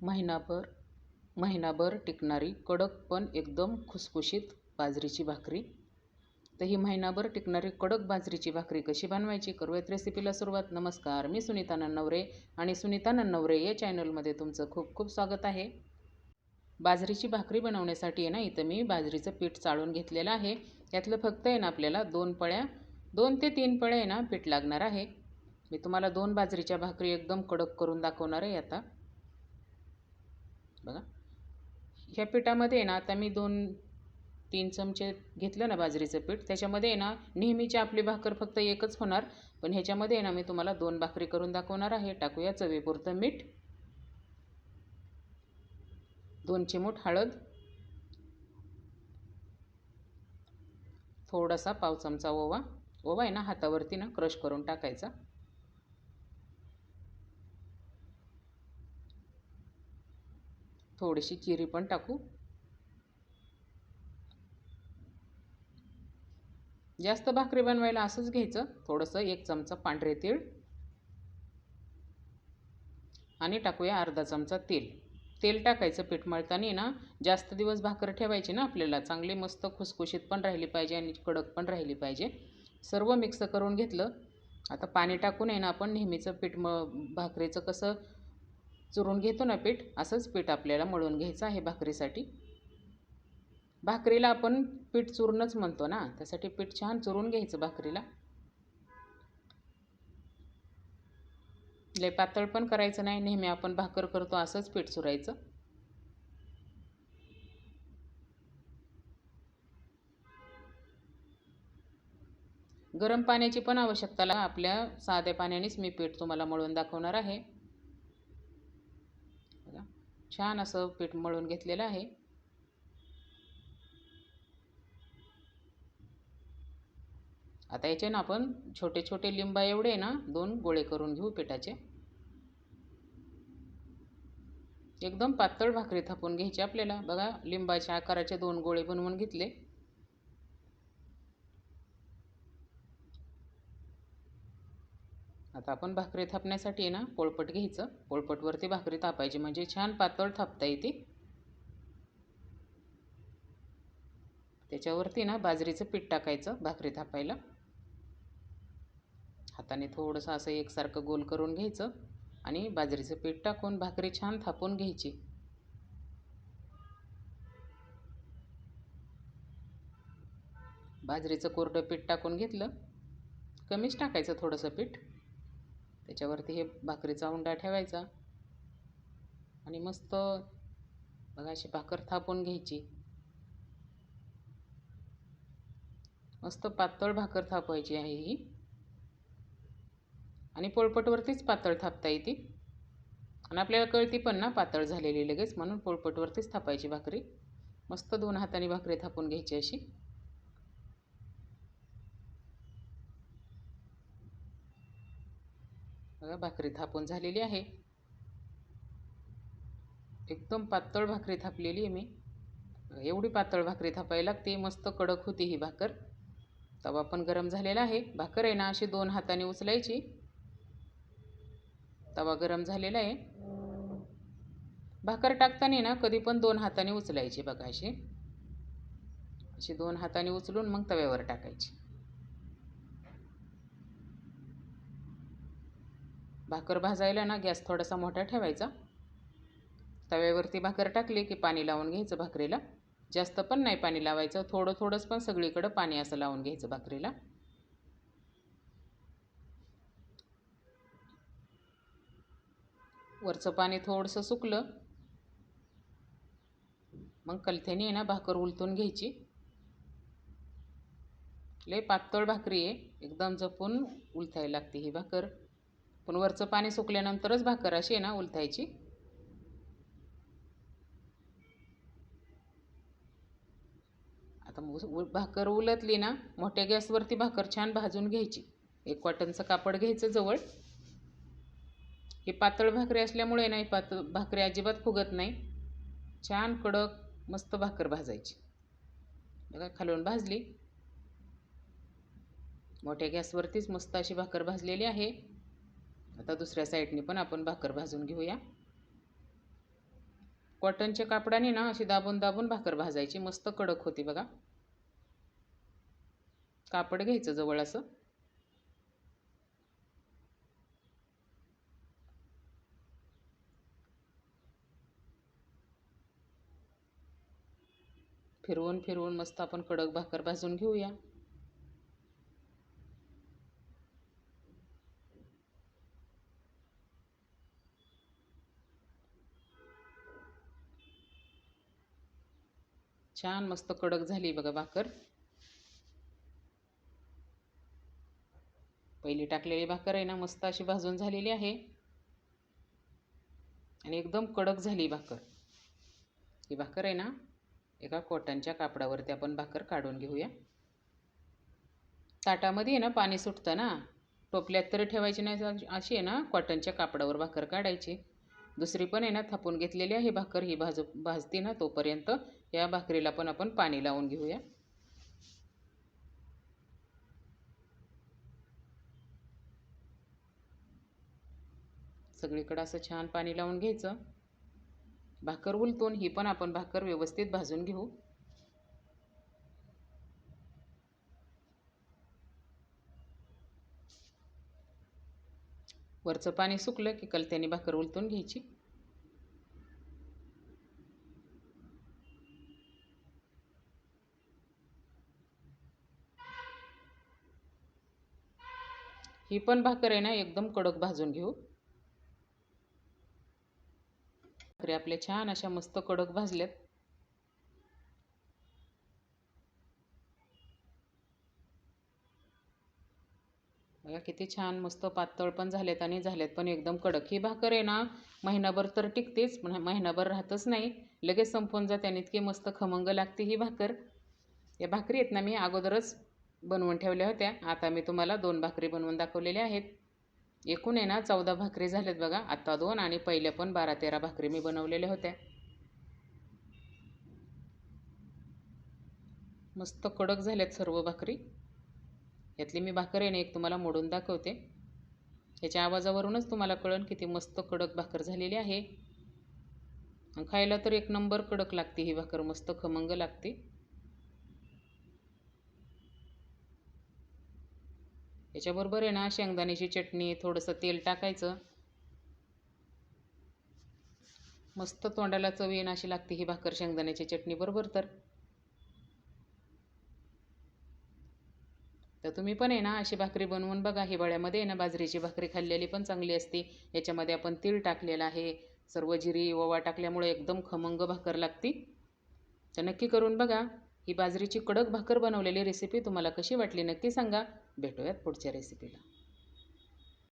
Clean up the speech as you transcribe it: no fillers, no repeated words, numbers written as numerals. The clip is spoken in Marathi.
महिनाभर टिकणारी कडक पण एकदम खुसखुशीत बाजरीची भाकरी. तर ही महिनाभर टिकणारी कडक बाजरीची भाकरी कशी बनवायची करूयात रेसिपीला सुरुवात. नमस्कार, मी सुनीता नन्नवरे आणि सुनीता नन्नवरे या चॅनलमध्ये तुमचं खूप खूप स्वागत आहे. बाजरीची भाकरी बनवण्यासाठी आहे ना, इथं मी बाजरीचं पीठ चाळून घेतलेलं आहे. यातलं फक्त आहे ना आपल्याला 2 ते 3 पळ्या आहे ना पीठ लागणार आहे. मी तुम्हाला 2 बाजरीच्या भाकरी एकदम कडक करून दाखवणार आहे. आता बघा, ह्या पिठामध्ये आहे ना आता मी 2-3 चमचे घेतलं ना बाजरीचं पीठ. त्याच्यामध्ये आहे ना नेहमीची आपली भाकर फक्त एकच होणार, पण ह्याच्यामध्ये आहे ना मी तुम्हाला 2 भाकरी करून दाखवणार आहे. टाकूया चवीपुरतं मीठ, 2 चिमूट हळद, थोडासा पाव चमचा ओवा. ओवा आहे ना हातावरती ना क्रश करून टाकायचा. थोडीशी जिरी पण टाकू. जास्त भाकरी बनवायला असंच घ्यायचं. थोडंसं 1 चमचा पांढरे तीळ आणि टाकूया अर्धा चमचा तेल. तेल टाकायचं पीठ मळताना ना. जास्त दिवस भाकर ठेवायची ना आपल्याला, चांगली मस्त खुसखुशीत पण राहिली पाहिजे आणि कडक पण राहिली पाहिजे. सर्व मिक्स करून घेतलं. आता पाणी टाकून आहे ना आपण नेहमीचं पीठ भाकरीचं कसं चुरून घेतो ना पीठ, असंच पीठ आपल्याला मळून घ्यायचं आहे भाकरीसाठी. भाकरीला आपण पीठ चूरणच म्हणतो ना, त्यासाठी पीठ छान चुरून घ्यायचं भाकरीला. लय पातळ पण करायचं नाही, नेहमी आपण भाकर करतो असंच पीठ चुरायचं. गरम पाण्याची पण आवश्यकता लागते. आपल्या साध्या पाण्यानेच मी पीठ तुम्हाला मळून दाखवणार आहे. बघा, छान असं पीठ मळून घेतलेलं आहे. आता याचे ना आपण छोटे छोटे लिंबा एवढे ना 2 गोळे करून घेऊ पिठाचे. एकदम पातळ भाकरी थापून घ्यायची आपल्याला. बघा, लिंबाच्या आकाराचे 2 गोळे बनवून घेतले. आता आपण भाकरी थापण्यासाठी ना पोळपट घ्यायचं. पोळपटवरती भाकरी थापायची म्हणजे छान पातळ थापता येते. त्याच्यावरती ना बाजरीचं पीठ टाकायचं भाकरी थापायला. हाताने थोडंसं असं एकसारखं गोल करून घ्यायचं आणि बाजरीचं पीठ टाकून भाकरी छान थापून घ्यायची. बाजरीचं कोरडं पीठ टाकून घेतलं. कमीच टाकायचं थोडंसं पीठ. त्याच्यावरती हे भाकरीचा उंडा ठेवायचा आणि मस्त बघा अशी भाकर थापून घ्यायची. मस्त पातळ भाकर थापवायची आहे ही. आणि पोळपटवरतीच पातळ थापता येते आणि आपल्याला कळती पण ना पातळ झालेली लगेच, म्हणून पोळपटवरतीच थापायची भाकरी. मस्त 2 हाताने भाकरी थापून घ्यायची अशी. बघा, भाकरी थापून झालेली आहे. एकदम पातळ भाकरी थापलेली आहे मी. एवढी पातळ भाकरी थापायला लागते, मस्त कडक होती ही भाकर. तवा पण गरम झालेला आहे. भाकर आहे ना अशी 2 हाताने उचलायची. तवा गरम झालेला आहे. भाकर टाकताना ना कधी पण 2 हाताने उचलायची. बघा अशी 2 हाताने उचलून मग तव्यावर टाकायची. भाकर भाजायला ना गॅस थोडासा मोठा ठेवायचा. तव्यावरती भाकर टाकली की पाणी लावून घ्यायचं भाकरीला. जास्त पण नाही पाणी लावायचं, थोडंच पण सगळीकडं पाणी असं लावून घ्यायचं भाकरीला. वरचं पाणी थोडंसं सुकलं मग कलथ्याने ना भाकर उलटून घ्यायची. लय पातळ भाकरी आहे, एकदम जपून उलथायला लागते ही भाकर. पण वरचं पाणी सुकल्यानंतरच भाकर अशी आहे ना उलथायची. आता भाकर उलटली ना, मोठ्या गॅसवरती भाकर छान भाजून घ्यायची. 1 कॉटनचं कापड घ्यायचं जवळ. ही पातळ भाकरी असल्यामुळे नाही भाकरी अजिबात फुगत नाही. छान कडक मस्त भाकर भाजायची. बघा, खालून भाजली. मोठ्या गॅसवरतीच मस्त अशी भाकर भाजलेली आहे. आता दुसऱ्या साईडने पण आपण भाकर भाजून घेऊया. कॉटनच्या कापडाने ना अशी दाबून दाबून भाकर भाजायची, मस्त कडक होती बघा. कापड घ्यायचं जवळ असं. फिरवून फिरवून मस्त आपण कडक भाकर भाजून घेऊया. छान मस्त कडक झाली बघा भाकर. पहिली टाकलेली भाकर आहे ना मस्त अशी भाजून झालेली आहे आणि एकदम कडक झाली भाकर. ही भाकर आहे ना एका कॉटनच्या कापडावरती आपण भाकर काढून घेऊया. ताटामध्ये आहे ना पाणी सुटतं ना, टोपल्यात तरी ठेवायची नाही, अशी आहे ना कॉटनच्या कापडावर भाकर काढायची. दुसरी पण आहे ना थापून घेतलेली आहे भाकर. ही भाजती ना तोपर्यंत या भाकरीला पण आपण पाणी लावून घेऊया. सगळीकडे असं छान पाणी लावून घ्यायचं. भाकर उलटून ही पण आपण भाकर व्यवस्थित भाजून घेऊ. वरचं पाणी सुकलं की कलत्याने भाकर उलटून घ्यायची. ही पण भाकर आहे ना एकदम कडक भाजून घेऊ. भाकरी आपल्या छान अशा मस्त कडक भाजल्यात. बघा किती छान मस्त पातळ पण झाल्यात आणि झाल्यात पण एकदम कडक. ही भाकर आहे ना महिनाभर तर टिकतेच, पण महिनाभर राहतच नाही, लगेच संपून जाते आणि इतकी मस्त खमंग लागते ही भाकर. या भाकरी आहेत ना मी अगोदरच बनवून ठेवल्या होत्या. आता मी तुम्हाला 2 भाकरी बनवून दाखवलेल्या आहेत. एकूण आहे ना 14 भाकरी झाल्यात बघा. आता 2 आणि पहिल्या पण 12-13 भाकरी मी बनवलेल्या होत्या. मस्त कडक झाल्यात सर्व भाकरी. यातली मी भाकर आहे ना एक तुम्हाला मोडून दाखवते. याच्या आवाजावरूनच तुम्हाला कळेल किती मस्त कडक भाकर झालेली आहे. खायला तर एक नंबर कडक लागते ही भाकर, मस्त खमंग लागते. याच्याबरोबर आहे ना शेंगदाण्याची चटणी, थोडंसं तेल टाकायचं. मस्त तोंडाला चव येईन अशी लागते ही भाकर शेंगदाण्याची चटणी बरोबर. तर तुम्ही पण आहे ना अशी भाकरी बनवून बघा. हिवाळ्यामध्ये आहे ना बाजरीची भाकरी खाल्लेली पण चांगली असते. याच्यामध्ये आपण तीळ टाकलेलं आहे, सर्व जिरी ओवा टाकल्यामुळे एकदम खमंग भाकर लागते. तर नक्की करून बघा. ही बाजरीची कडक भाकर बनवलेली रेसिपी तुम्हाला कशी वाटली नक्की सांगा. भेटूयात पुढच्या रेसिपीला.